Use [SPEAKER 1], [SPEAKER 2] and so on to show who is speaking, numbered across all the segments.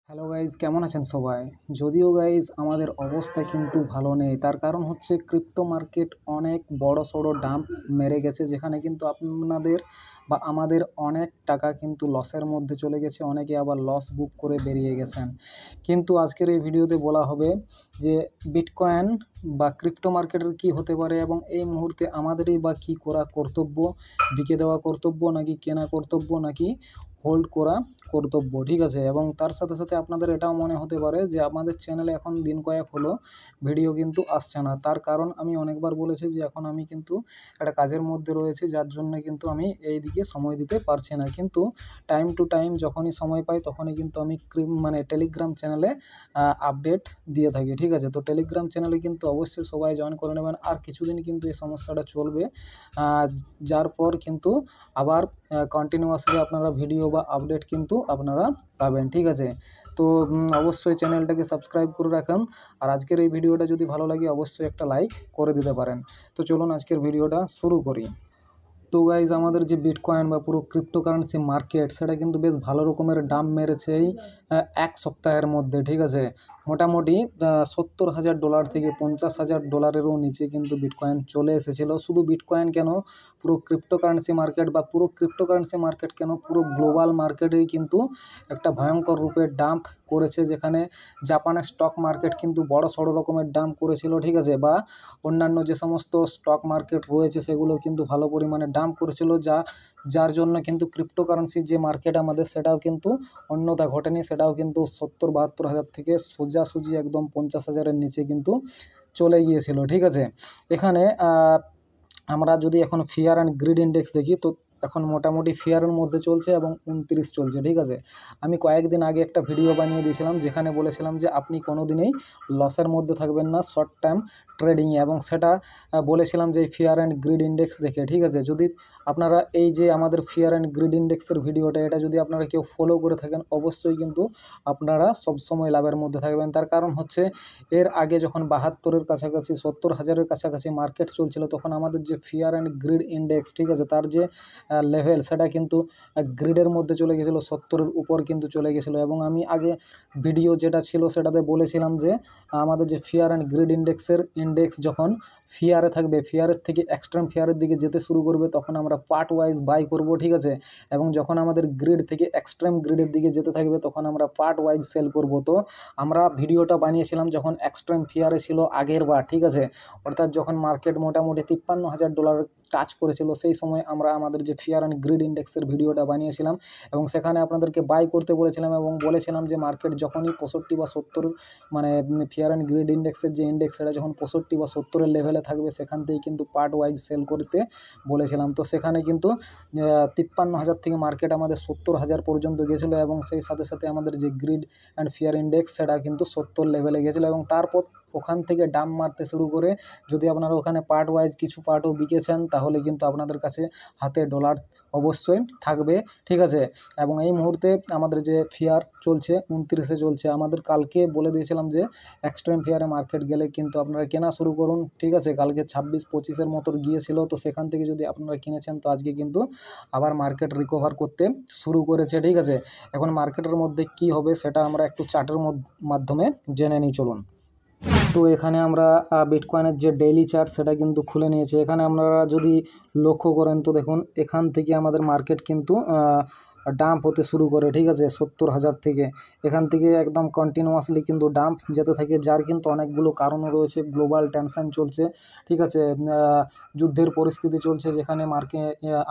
[SPEAKER 1] Hello guys, কেমন আছেন সবাই? যদিও গাইজ আমাদের অবস্থা কিন্তু ভালো নেই, তার কারণ হচ্ছে ক্রিপ্টো মার্কেট অনেক বড় সড়ো ডাম্প মেরে গেছে, যেখানে কিন্তু আপনাদের বা আমাদের অনেক টাকা কিন্তু লসের মধ্যে চলে গেছে। অনেকে আবার লস বুক করে বেরিয়ে গেছেন। কিন্তু আজকের এই ভিডিওতে বলা হবে যে বিটকয়েন বা ক্রিপ্টো মার্কেটের কী হতে পারে এবং এই মুহূর্তে আমাদেরই বা কী করা কর্তব্য, বিকে দেওয়া কর্তব্য নাকি কেনা কর্তব্য নাকি হোল্ড করা কর্তব্য, ঠিক আছে? এবং তার সাথে সাথে আপনাদের এটাও মনে হতে পারে যে আমাদের চ্যানেলে এখন দিন কয়েক হলো ভিডিও কিন্তু আসছে না। তার কারণ আমি অনেকবার বলেছি যে এখন আমি কিন্তু একটা কাজের মধ্যে রয়েছি, যার জন্য কিন্তু আমি এই দিকে সময় দিতে পারছি না। কিন্তু টাইম টু টাইম যখনই সময় পাই তখনই কিন্তু আমি টেলিগ্রাম চ্যানেলে আপডেট দিয়ে থাকি, ঠিক আছে? তো টেলিগ্রাম চ্যানেলে কিন্তু অবশ্যই সবাই জয়েন করে নেবেন। আর কিছুদিন কিন্তু এই সমস্যাটা চলবে, যার পর কিন্তু আবার কন্টিনিউয়াসলি আপনারা ভিডিও বা আপডেট কিন্তু আপনারা পাবেন, ঠিক আছে? তো অবশ্যই চ্যানেলটাকে সাবস্ক্রাইব করে রাখুন। আর আজকের এই ভিডিওটা যদি ভালো লাগে অবশ্যই একটা লাইক করে দিতে পারেন। তো চলুন আজকের ভিডিওটা শুরু করি। তো গাইজ, আমাদের যে বিটকয়েন বা পুরো ক্রিপ্টোকারেন্সি মার্কেট, সেটা কিন্তু বেশ ভালো রকমের ডাম্প মেরেছে এই এক সপ্তাহের মধ্যে, ঠিক আছে? মোটামুটি $70,000 থেকে $50,000-এরও নিচে কিন্তু বিটকয়েন চলে এসেছিলো। শুধু বিটকয়েন কেন, পুরো ক্রিপ্টোকারেন্সি মার্কেট বা পুরো ক্রিপ্টোকারেন্সি মার্কেট কেন, পুরো গ্লোবাল মার্কেটেই কিন্তু একটা ভয়ঙ্কর রূপে ডাম্প করেছে, যেখানে জাপানের স্টক মার্কেট কিন্তু বড় সড়ো রকমের ডাম্প করেছিল, ঠিক আছে? বা অন্যান্য যে সমস্ত স্টক মার্কেট রয়েছে সেগুলো কিন্তু ভালো পরিমাণে ডাম্প করেছিল, যার জন্য কিন্তু ক্রিপ্টোকারেন্সির যে মার্কেট আমাদের, সেটাও কিন্তু অন্যথা ঘটেনি। সেটাও কিন্তু 70-72 হাজার থেকে সোজাসুজি একদম 50,000-এর নিচে কিন্তু চলে গিয়েছিল, ঠিক আছে? এখানে আমরা যদি এখন ফিয়ার অ্যান্ড গ্রিড ইন্ডেক্স দেখি, তো এখন মোটামুটি ফিয়ারের মধ্যে চলছে এবং 29 চলছে, ঠিক আছে? আমি কয়েকদিন আগে একটা ভিডিও বানিয়ে দিয়েছিলাম যেখানে বলেছিলাম যে আপনি কোনো দিনেই লসের মধ্যে থাকবেন না শর্ট টার্ম ট্রেডিংয়ে, এবং সেটা বলেছিলাম যে এই ফিয়ার অ্যান্ড গ্রিড ইন্ডেক্স দেখে, ঠিক আছে? যদি আপনারা এই যে আমাদের ফিয়ার অ্যান্ড গ্রিড ইন্ডেক্সের ভিডিওটা, এটা যদি আপনারা কেউ ফলো করে থাকেন অবশ্যই কিন্তু আপনারা সবসময় লাভের মধ্যে থাকবেন। তার কারণ হচ্ছে এর আগে যখন 72-এর কাছাকাছি, 70,000-এর কাছাকাছি মার্কেট চলছিল, তখন আমাদের যে ফিয়ার অ্যান্ড গ্রিড ইন্ডেক্স, ঠিক আছে, তার যে লেভেল, সেটা কিন্তু গ্রিডের মধ্যে চলে গেছিলো, 70-এর উপর কিন্তু চলে গেছিলো। এবং আমি আগে ভিডিও যেটা ছিল সেটাতে বলেছিলাম যে আমাদের যে ফিয়ার অ্যান্ড গ্রিড ইন্ডেক্স যখন ফিয়ারে থাকবে, ফিয়ারের থেকে এক্সট্রিম ফিয়ারের দিকে যেতে শুরু করবে, তখন আমরা পার্ট ওয়াইজ বাই করব, ঠিক আছে? এবং যখন আমাদের গ্রিড থেকে এক্সট্রিম গ্রিডের দিকে যেতে থাকবে তখন আমরা পার্ট ওয়াইজ সেল করব। তো আমরা ভিডিওটা বানিয়েছিলাম যখন এক্সট্রিম ফিয়ারে ছিল আগের বার, ঠিক আছে? অর্থাৎ যখন মার্কেট মোটামুটি $53,000 টাচ করেছিল, সেই সময় আমরা আমাদের যে ফিয়ার অ্যান্ড গ্রিড ইন্ডেক্সের ভিডিওটা বানিয়েছিলাম এবং সেখানে আপনাদেরকে বাই করতে বলেছিলাম এবং বলেছিলাম যে মার্কেট যখনই 65 বা 70, ফিয়ার অ্যান্ড গ্রিড ইন্ডেক্সের যে ইন্ডেক্স, সেটা যখন 65 বা 70-এর লেভেলে থাকবে, সেখান থেকেই কিন্তু পার্ট ওয়াইজ সেল করতে বলেছিলাম। তো সেখানে কিন্তু 53,000 থেকে মার্কেট আমাদের 70,000 পর্যন্ত গেছিলো এবং সেই সাথে সাথে আমাদের যে গ্রিড অ্যান্ড ফিয়ার ইন্ডেক্স, সেটা কিন্তু 70 লেভেলে গেছিলো এবং তারপর ওখান থেকে ডাম্প মারতে শুরু করে, যদি আপনারা ওখানে পার্ট ওয়াইজ কিছু পার্টও বিকেছেন তাহলে কিন্তু আপনাদের কাছে হাতে ডলার অবশ্যই থাকবে, ঠিক আছে? এবং এই মুহূর্তে আমাদের যে ফিয়ার চলছে 29-এ চলছে। আমাদের কালকে বলে দিয়েছিলাম যে এক্সট্রিম ফিয়ারে মার্কেট গেলে কিন্তু আপনারা কেনা শুরু করুন, ঠিক আছে? কালকে 26-25-এর মতো গিয়েছিল, তো সেখান থেকে যদি আপনারা কিনেছেন তো আজকে কিন্তু আবার মার্কেট রিকভার করতে শুরু করেছে, ঠিক আছে? এখন মার্কেটের মধ্যে কি হবে সেটা আমরা একটু চার্টের মাধ্যমে জেনে নিই, চলুন। তো এখানে আমরা বিটকয়েনের যে ডেইলি চার্ট সেটা কিন্তু খুলে নিয়েছি। এখানে আপনারা যদি লক্ষ্য করেন তো দেখুন, এখান থেকে আমাদের মার্কেট কিন্তু ডাম্প হতে শুরু করে, ঠিক আছে? 70,000 থেকে এখান থেকে একদম কন্টিনিউয়াসলি কিন্তু ডাম্প যেতে থাকে, যার কিন্তু অনেকগুলো কারণও রয়েছে। গ্লোবাল টেনশন চলছে, ঠিক আছে? যুদ্ধের পরিস্থিতি চলছে, যেখানে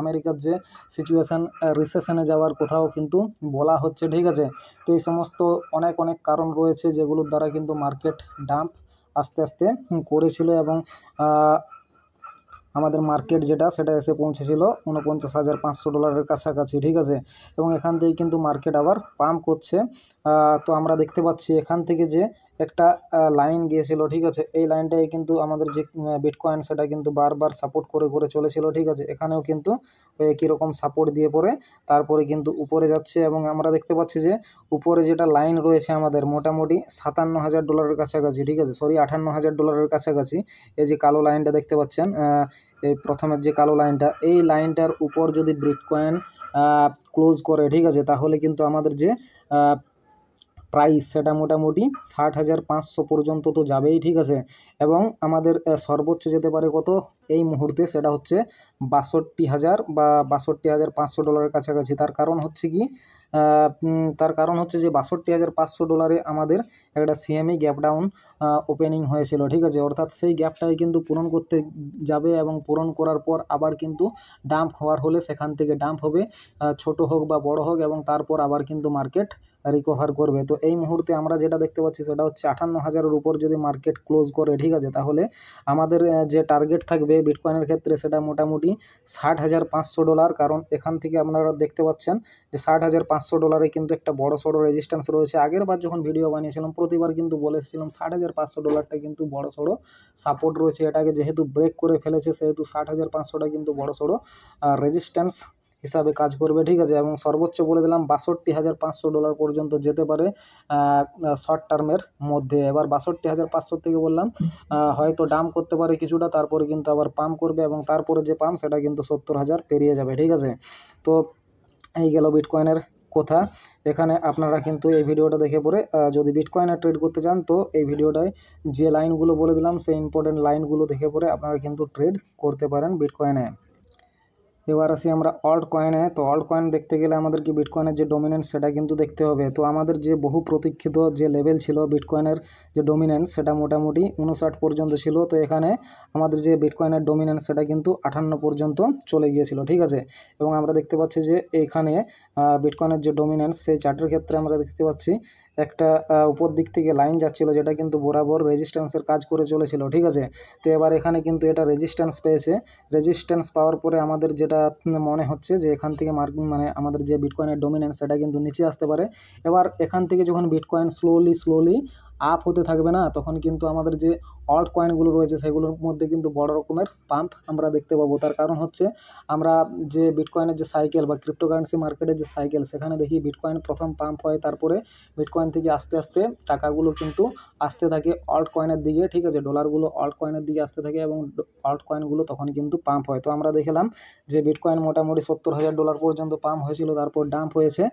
[SPEAKER 1] আমেরিকার যে সিচুয়েশান, রিসেশনে যাওয়ার কোথাও কিন্তু বলা হচ্ছে, ঠিক আছে? তো এই সমস্ত অনেক কারণ রয়েছে যেগুলোর দ্বারা কিন্তু মার্কেট ডাম্প আস্তে আস্তে করেছিল এবং আমাদের মার্কেট যেটা, সেটা এসে পৌঁছেছিল $49,500 কাছাকাছি, ঠিক আছে? এবং এখান থেকে কিন্তু মার্কেট আবার পাম্প করছে। তো আমরা দেখতে পাচ্ছি এখান থেকে যে একটা লাইন গিয়েছিল, ঠিক আছে? এই লাইনটাই কিন্তু আমাদের যে বিটকয়েন, সেটা কিন্তু বারবার সাপোর্ট করে চলেছিল, ঠিক আছে? এখানেও কিন্তু একই রকম সাপোর্ট দিয়ে পরে তারপরে কিন্তু উপরে যাচ্ছে এবং আমরা দেখতে পাচ্ছি যে উপরে যেটা লাইন রয়েছে আমাদের মোটামুটি $57,000 কাছাকাছি, ঠিক আছে? সরি, $58,000 কাছাকাছি। এই যে কালো লাইনটা দেখতে পাচ্ছেন, এই প্রথমের যে কালো লাইনটা, এই লাইনটার উপর যদি বিটকয়েন ক্লোজ করে, ঠিক আছে, তাহলে কিন্তু আমাদের যে প্রাইস সেটা মোটামুটি 60,500 পর্যন্ত তো যাবেই, ঠিক আছে। এবং আমাদের সর্বোচ্চ যেতে পারে কত এই মুহূর্তে, সেটা হচ্ছে 62,000 বা 62,500 ডলারের কাছাকাছি। তার কারণ হচ্ছে কি, তার কারণ হচ্ছে যে 62,500 ডলারে আমাদের একটা সিএমই গ্যাপ ডাউন ওপেনিং হয়েছিল, ঠিক আছে। অর্থাৎ সেই গ্যাপটাকে কিন্তু পূরণ করতে যাবে এবং পূরণ করার পর আবার কিন্তু ডাম্প হওয়ার হলে সেখান থেকে ডাম্প হবে, ছোট হোক বা বড় হোক, এবং তারপর আবার কিন্তু মার্কেট রিকভার করবে। তো এই মুহূর্তে আমরা যেটা দেখতে পাচ্ছি সেটা হচ্ছে 58,000-এর উপর যদি মার্কেট ক্লোজ করে, ঠিক আছে, তাহলে আমাদের যে টার্গেট থাকবে বিটকয়েনের ক্ষেত্রে সেটা মোটামুটি 60,500 ডলার। কারণ এখান থেকে আপনারা দেখতে পাচ্ছেন যে 60,500 ডলারে কিন্তু একটা বড় সড়ো রেজিস্ট্যান্স রয়েছে। আগের বার যখন ভিডিও বানিয়েছিলাম প্রতিবার কিন্তু বলেছিলাম 60,500 ডলারটা কিন্তু বড় সড়ো সাপোর্ট রয়েছে। এটাকে যেহেতু ব্রেক করে ফেলেছে সেহেতু 60,500টা কিন্তু বড় সড়ো রেজিস্ট্যান্স হিসাবে কাজ করবে, ঠিক আছে। এবং সর্বোচ্চ বলে দিলাম 62,500 ডলার পর্যন্ত যেতে পারে শর্ট টার্মের মধ্যে। এবার 62,500 থেকে বললাম হয়তো ডাম্প করতে পারে কিছুটা, তারপরে কিন্তু আবার পাম্প করবে, এবং তারপরে যে পাম্প সেটা কিন্তু 70,000 পেরিয়ে যাবে, ঠিক আছে। তো এই গেল বিটকয়েনের কথা। এখানে আপনারা কিন্তু এই ভিডিওটা দেখে পরে যদি বিটকয়েনে ট্রেড করতে চান তো এই ভিডিওটায় যে লাইনগুলো বলে দিলাম সেই ইম্পর্টেন্ট লাইনগুলো দেখে পরে আপনারা কিন্তু ট্রেড করতে পারেন বিটকয়েনে। এবার আসি আমরা অল্ট কয়েনে। তো অল্ট কয়েন দেখতে গেলে আমাদেরকে বিটকয়েনের যে ডমিনেন্স সেটা কিন্তু দেখতে হবে। তো আমাদের যে বহু প্রতীক্ষিত যে লেভেল ছিল বিটকয়েনের যে ডমিনেন্স সেটা মোটামুটি 59 পর্যন্ত ছিল। তো এখানে আমাদের যে বিটকয়েনের ডমিনেন্স সেটা কিন্তু 58 পর্যন্ত চলে গিয়েছিল, ঠিক আছে। এবং আমরা দেখতে পাচ্ছি যে এখানে বিটকয়েনের যে ডমিনেন্স সেই চার্টের ক্ষেত্রে আমরা দেখতে পাচ্ছি একটা উপর দিক থেকে লাইন যাচ্ছিল যেটা কিন্তু বরাবর রেজিস্ট্যান্সের কাজ করে চলেছিল, ঠিক আছে। তো এবার এখানে কিন্তু এটা রেজিস্ট্যান্স পেয়েছে। রেজিস্ট্যান্স পাওয়ার পরে আমাদের যেটা মনে হচ্ছে যে এখান থেকে মানে আমাদের যে বিটকয়েনের ডমিনেন্স সেটা কিন্তু নিচে আসতে পারে। এবার এখান থেকে যখন বিটকয়েন স্লোলি আপ হতে থাকবে না, তখন কিন্তু আমাদের যে অল্ট কয়েনগুলো রয়েছে সেগুলোর মধ্যে কিন্তু বড় রকমের পাম্প আমরা দেখতে পাবো। তার কারণ হচ্ছে আমরা যে বিটকয়েনের যে সাইকেল বা ক্রিপ্টোকারেন্সি মার্কেটের যে সাইকেল সেখানে দেখি বিটকয়েন প্রথম পাম্প হয়, তারপরে বিটকয়েন থেকে আস্তে আস্তে টাকাগুলো কিন্তু আসতে থাকে অল্ট কয়েনের দিকে, ঠিক আছে। ডলারগুলো অল্ট কয়েনের দিকে আসতে থাকে এবং অল্ট কয়েনগুলো তখন কিন্তু পাম্প হয়। তো আমরা দেখলাম যে বিটকয়েন মোটামুটি 70,000 ডলার পর্যন্ত পাম্প হয়েছিল, তারপর ডাম্প হয়েছে,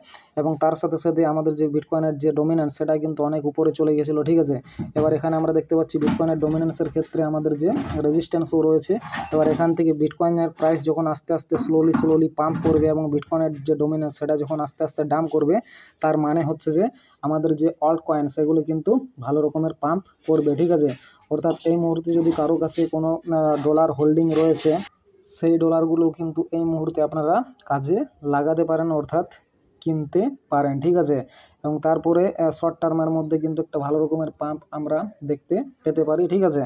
[SPEAKER 1] এবং তার সাথে সাথে আমাদের যে বিটকয়েনের যে ডমিনেন্স সেটা কিন্তু অনেক উপরে চলে গেছিলো, ঠিক আছে। এবার এখানে আমরা দেখতে পাচ্ছি বিটকয়েনের ডমিনেন্সের ক্ষেত্রে আমাদের যে রেজিস্ট্যান্সও রয়েছে। এবার এখান থেকে বিটকয়েনের প্রাইস যখন আস্তে আস্তে স্লোলি পাম্প করবে এবং বিটকয়েনের যে ডমিনেন্স সেটা যখন আস্তে আস্তে ডাম্প করবে, তার মানে হচ্ছে যে আমাদের যে অল্ট কয়েন সেগুলো কিন্তু ভালো রকমের পাম্প করবে, ঠিক আছে। অর্থাৎ এই মুহূর্তে যদি কারো কাছে কোনো ডলার হোল্ডিং রয়েছে সেই ডলারগুলো কিন্তু এই মুহূর্তে আপনারা কাজে লাগাতে পারেন, অর্থাৎ কিনতে পারেন, ঠিক আছে। এবং তারপরে শর্ট টার্মের মধ্যে কিন্তু একটা ভালো রকমের পাম্প আমরা দেখতে পেতে পারি, ঠিক আছে।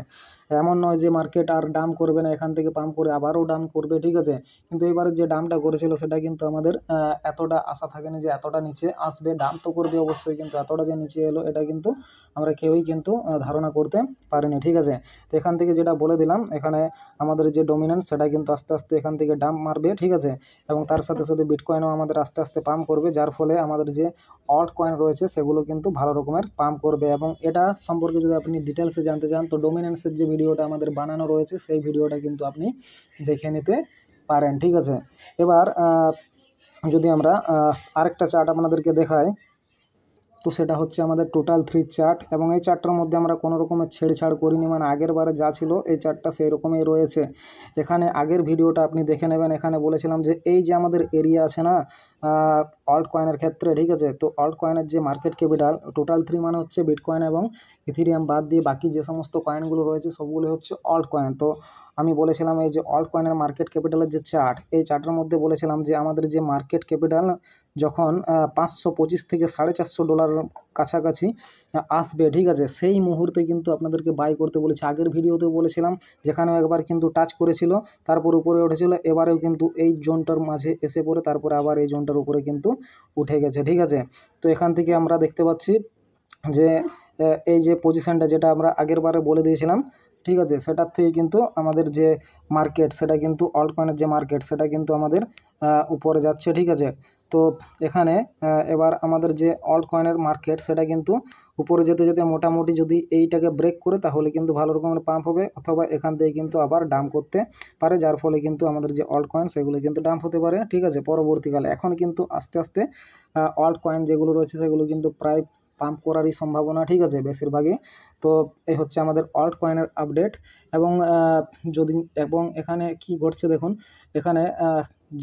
[SPEAKER 1] এমন নয় যে মার্কেট আর ডাম্প করবে না, এখান থেকে পাম্প করে আবারও ডাম্প করবে, ঠিক আছে। কিন্তু এবারে যে ডাম্পটা করেছিল সেটা কিন্তু আমাদের এতটা আশা থাকেনি যে এতটা নিচে আসবে। ডাম্প তো করবে অবশ্যই, কিন্তু এতটা যে নিচে এলো এটা কিন্তু আমরা কেউই কিন্তু ধারণা করতে পারিনি, ঠিক আছে। তো এখান থেকে যেটা বলে দিলাম, এখানে আমাদের যে ডমিনেন্স সেটা কিন্তু আস্তে আস্তে এখান থেকে ডাম্প মারবে, ঠিক আছে। এবং তার সাথে সাথে বিটকয়েনও আমাদের আস্তে আস্তে পাম্প করবে, যার ফলে আমাদের যে অল্ট কয়েন রয়েছে সেগুলো কিন্তু ভালো রকমের পাম্প করবে। এবং এটা সম্পর্কে যদি আপনি ডিটেলসে জানতে চান তো ডমিনেন্সের যে ভিডিওটা আমাদের বানানো রয়েছে সেই ভিডিওটা কিন্তু আপনি দেখে নিতে পারেন, ঠিক আছে। এবার যদি আমরা আরেকটা চার্ট আপনাদেরকে দেখাই, তো সেটা হচ্ছে আমাদের টোটাল 3 চার্ট। এবং এই চার্টটার মধ্যে আমরা কোনো রকমের ছেড়ছাড় করিনি, মানে আগের বারে যা ছিল এই চার্টটা সেই রকমই রয়েছে। এখানে আগের ভিডিওটা আপনি দেখে নেবেন, এখানে বলেছিলাম যে এই যে আমাদের এরিয়া আছে না অল্ট কয়েনের ক্ষেত্রে, ঠিক আছে। তো অল্ট কয়েনের যে মার্কেট ক্যাপিটাল টোটাল 3 মানে হচ্ছে বিটকয়েন এবং ইথেরিয়াম বাদ দিয়ে বাকি যে সমস্ত কয়েনগুলো রয়েছে সবগুলো হচ্ছে অল্ট কয়েন। তো আমি বলেছিলাম এই যে অল্ট কয়েনের মার্কেট ক্যাপিটালের যে চার্ট, এই চার্টের মধ্যে বলেছিলাম যে আমাদের যে মার্কেট ক্যাপিটাল যখন 525 থেকে $450 কাছাকাছি আসবে, ঠিক আছে, সেই মুহূর্তে কিন্তু আপনাদেরকে বাই করতে বলেছি। আগের ভিডিওতেও বলেছিলাম, যেখানেও একবার কিন্তু টাচ করেছিল তারপর উপরে উঠেছিল, এবারেও কিন্তু এই জোনটার মাঝে এসে পড়ে তারপরে আবার এই জোনটার উপরে কিন্তু উঠে গেছে, ঠিক আছে। তো এখান থেকে আমরা দেখতে পাচ্ছি যে এই যে পজিশানটা যেটা আমরা আগের বারে বলে দিয়েছিলাম, ঠিক আছে, সেটার থেকে কিন্তু আমাদের যে মার্কেট সেটা কিন্তু অল্ট কয়েনের যে মার্কেট সেটা কিন্তু আমাদের উপরে যাচ্ছে, ঠিক আছে। তো এখানে এবার আমাদের যে অল্ট কয়েনের মার্কেট সেটা কিন্তু উপরে যেতে যেতে মোটামুটি যদি এইটাকে ব্রেক করে তাহলে কিন্তু ভালো রকমের পাম্প হবে, অথবা এখান থেকে কিন্তু আবার ডাম্প করতে পারে, যার ফলে কিন্তু আমাদের যে অল্ট কয়েন সেগুলো কিন্তু ডাম্প হতে পারে, ঠিক আছে, পরবর্তীকালে। এখন কিন্তু আস্তে আস্তে অল্ট কয়েন যেগুলো রয়েছে সেগুলো কিন্তু প্রায় পাম্প করারই সম্ভাবনা, ঠিক আছে, বেশিরভাগই। তো এই হচ্ছে আমাদের অল্ট কয়েনের আপডেট। এবং এখানে কি ঘটছে দেখুন, এখানে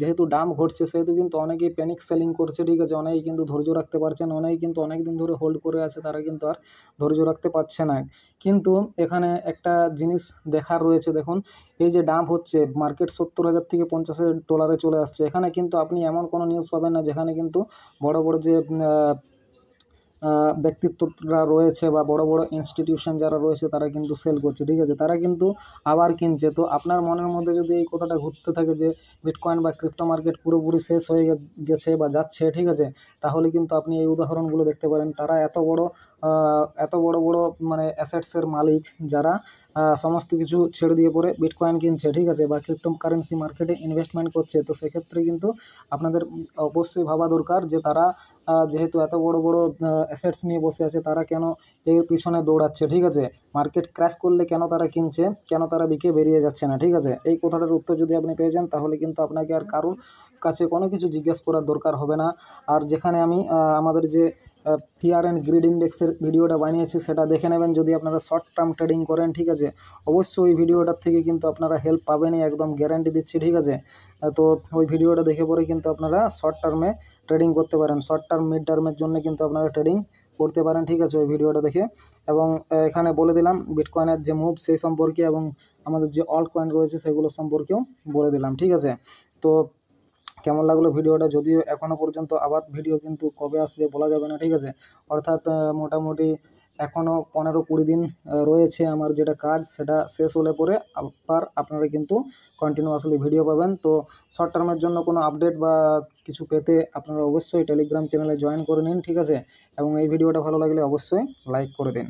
[SPEAKER 1] যেহেতু ডাম্প ঘটছে সেহেতু কিন্তু অনেকেই প্যানিক সেলিং করছে, ঠিক আছে, অনেকেই কিন্তু ধৈর্য রাখতে পারছেন, অনেকেই কিন্তু অনেক দিন ধরে হোল্ড করে আছে, তারা কিন্তু আর ধৈর্য রাখতে পারছে না। কিন্তু এখানে একটা জিনিস দেখার রয়েছে, দেখুন এই যে ডাম্প হচ্ছে, মার্কেট 70,000 থেকে $50,000 চলে আসছে, এখানে কিন্তু আপনি এমন কোনো নিউজ পাবেন না যেখানে কিন্তু বড় বড় যে ব্যক্তিত্বরা রয়েছে বা বড় বড় ইনস্টিটিউশন যারা রয়েছে তারা কিন্তু সেল করছে, ঠিক আছে, তারা কিন্তু আবার কিনছে। তো আপনার মনের মধ্যে যদি এই কথাটা ঘুরতে থাকে যে বিটকয়েন বা ক্রিপ্টো মার্কেট পুরোপুরি শেষ হয়ে গেছে বা যাচ্ছে, ঠিক আছে, তাহলে কিন্তু আপনি এই উদাহরণগুলো দেখতে পারেন। তারা এত বড় বড় মানে অ্যাসেটসের মালিক, যারা সমস্ত কিছু ছেড়ে দিয়ে পরে বিটকয়েন কিনছে, ঠিক আছে, বা ক্রিপ্টো কারেন্সি মার্কেটে ইনভেস্টমেন্ট করছে। তো সেক্ষেত্রে কিন্তু আপনাদের অবশ্যই ভাবা দরকার যে তারা যেহেতু এত বড় বড় অ্যাসেটস নিয়ে বসে আছে, তারা কেন এর পিছনে দৌড়াচ্ছে, ঠিক আছে, মার্কেট ক্র্যাশ করলে কেন তারা কিনছে, কেন তারা বিকে বেরিয়ে যাচ্ছে না, ঠিক আছে। এই কথাটার উত্তর যদি আপনি পেয়ে যান তাহলে কিন্তু আপনাকে আর কারোর কাছে কোনো কিছু জিজ্ঞেস করার দরকার হবে না। আর যেখানে আমি আমাদের যে ফিয়ার অ্যান্ড গ্রিড ইন্ডেক্সের ভিডিওটা বানিয়েছি সেটা দেখে নেবেন যদি আপনারা শর্ট টার্ম ট্রেডিং করেন, ঠিক আছে। অবশ্যই ওই ভিডিওটার থেকে কিন্তু আপনারা হেল্প পাবেনই, একদম গ্যারান্টি দিচ্ছি, ঠিক আছে। তো ওই ভিডিওটা দেখে পরে কিন্তু আপনারা শর্ট টার্মে ট্রেডিং করতে পারেন, শর্ট টার্ম মিড টার্মের জন্য কিন্তু আপনারা ট্রেডিং করতে পারেন, ঠিক আছে, ওই ভিডিওটা দেখে। এবং এখানে বলে দিলাম বিটকয়েনের যে মুভ সেই সম্পর্কে, এবং আমাদের যে অল্ট কয়েন রয়েছে সেগুলো সম্পর্কেও বলে দিলাম, ঠিক আছে। তো কেমন লাগলো ভিডিওটা? যদিও এখনও পর্যন্ত আবার ভিডিও কিন্তু কবে আসবে বলা যাবে না, ঠিক আছে। অর্থাৎ মোটামুটি এখনও 15-20 দিন রয়েছে আমার যেটা কাজ, সেটা শেষ হলে পরে আবার আপনারা কিন্তু কন্টিনিউয়াসলি ভিডিও পাবেন। তো শর্ট টার্মের জন্য কোনো আপডেট বা কিছু পেতে আপনারা অবশ্যই টেলিগ্রাম চ্যানেলে জয়েন করে নিন, ঠিক আছে। এবং এই ভিডিওটা ভালো লাগলে অবশ্যই লাইক করে দিন।